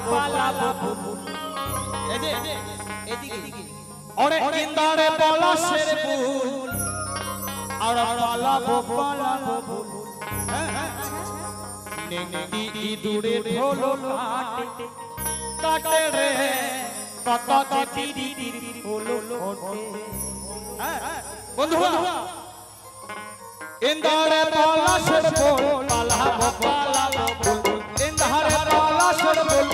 পালাবো এদিকে ওরে ইন্দারে পলাশের ফুল আর পালাবো নেংটি ইঁদুরে ঢোল কাটে কাটে রে কত তিরি হলো ওঠে বন্ধুরা ইন্দারে পলাশের ফুল পালাবো ইন্দারে পলাশের ফুল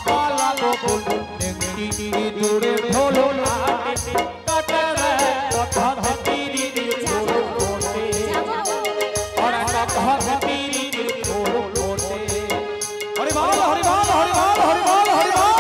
পালাবো নেংটি ইঁদুরে ঢোল কাটে কাটে রে কত তিরি হলো ওঠে আর কত তিরি হলো ওঠে হরি বল হরি বল হরি বল হরি বল হরি বল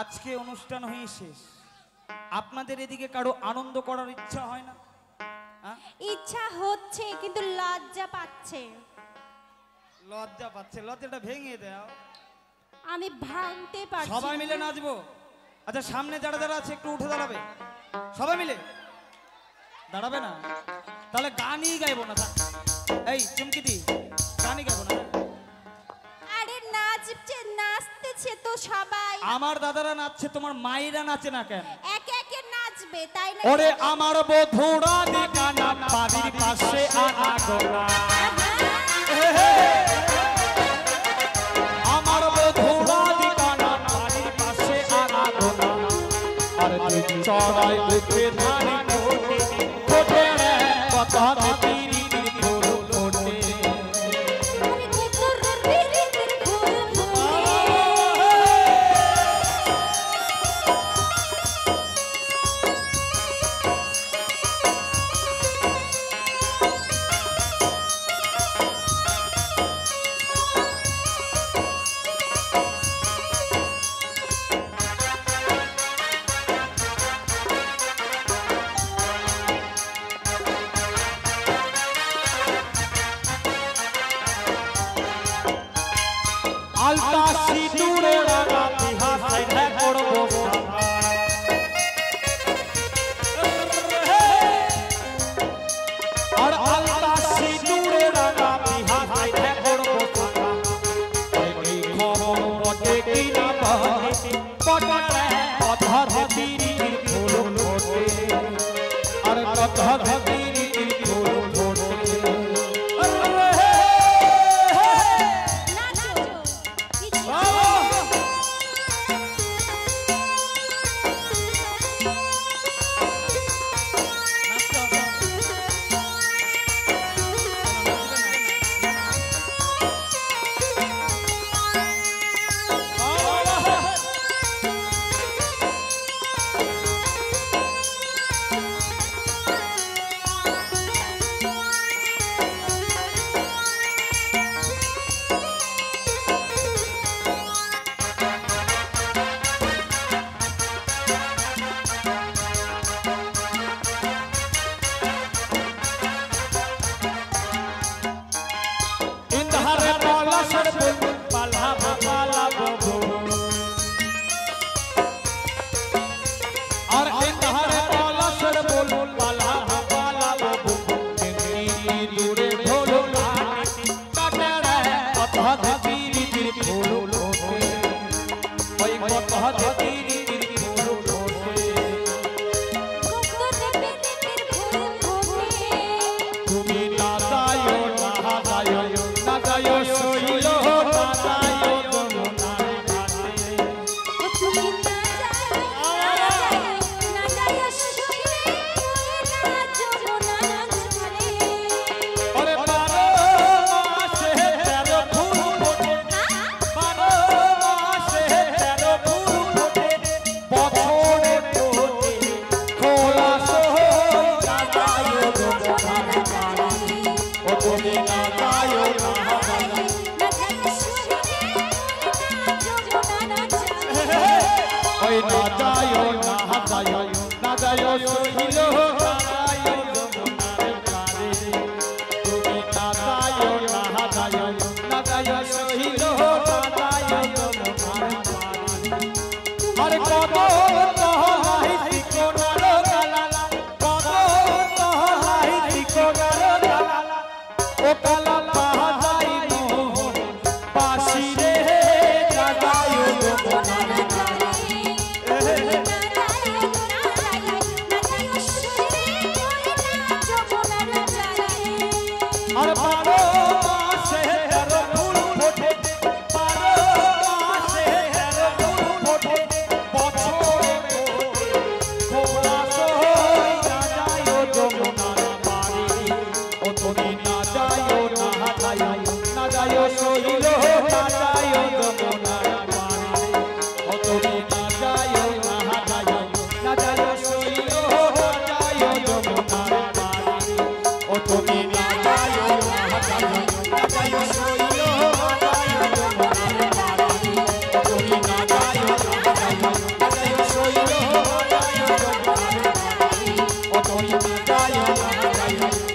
আজকে অনুষ্ঠান হয়ে শেষ আপনাদের এদিকে কারো আনন্দ করার ইচ্ছা হয় না ইচ্ছা হচ্ছে কিন্তু লজ্জা পাচ্ছে লজ্জাটা ভেঙে দাও আমি ভাঙতে পারছি সবাই মিলে নাচবো আচ্ছা সামনে যারা যারা আছে একটু উঠে দাঁড়াবে সবাই মিলে দাঁড়াবে না তাহলে গানই গাইবো না এই চুমকিদি গানই গাইবো না আরে নাচতেছে তো সবাই আমার দাদারা নাচছে তোমার মায়েরা নাচে না কেন একে একে নাচবে তাই না ওরে আমার বধুরা দিকানা বাড়ির পাশে আনা গোনা আমার বধুরা দিকানা বাড়ির পাশে আনা গোনা আর তুই চড়াই উঠে ধানি কোটে রে কথা তিরি ফুল ওঠে আলতা সিঁদুরে রাঙা বিহা সাইডে করবো আর আলতা সিঁদুরে রাঙা বিহা সাইডে করবো এই খবর পটে কিনা পটে কথা ধীরি ফুল ফোটে আর কথা ধীরি ফুল ফোটে তুমি না যাও না যাও ওই না যাও না যাও না যাও সহিল তারায় যমুনার পারে তুমি না যাও না যাও না যাও সহিল তারায় যমুনার পারে আর কত কহাই কোনার গালা কত কহাই কোনার গালা ও কালা পাহাড়াই মোহন পাশি রে জাগায় যমুনার আর বারো মাসে তেরো ফুল ফোটে বারো মাসে তেরো ফুল ফোটে বছরে খোলা সই না যায় যমুনার পারে ও তুমি না যাও না যাও না যাও সহিল না যাও যমুনার পারে ও তুমি না যাও না যাও না যাও সহিল না যাও যমুনার পারে ও তুমি না Oh,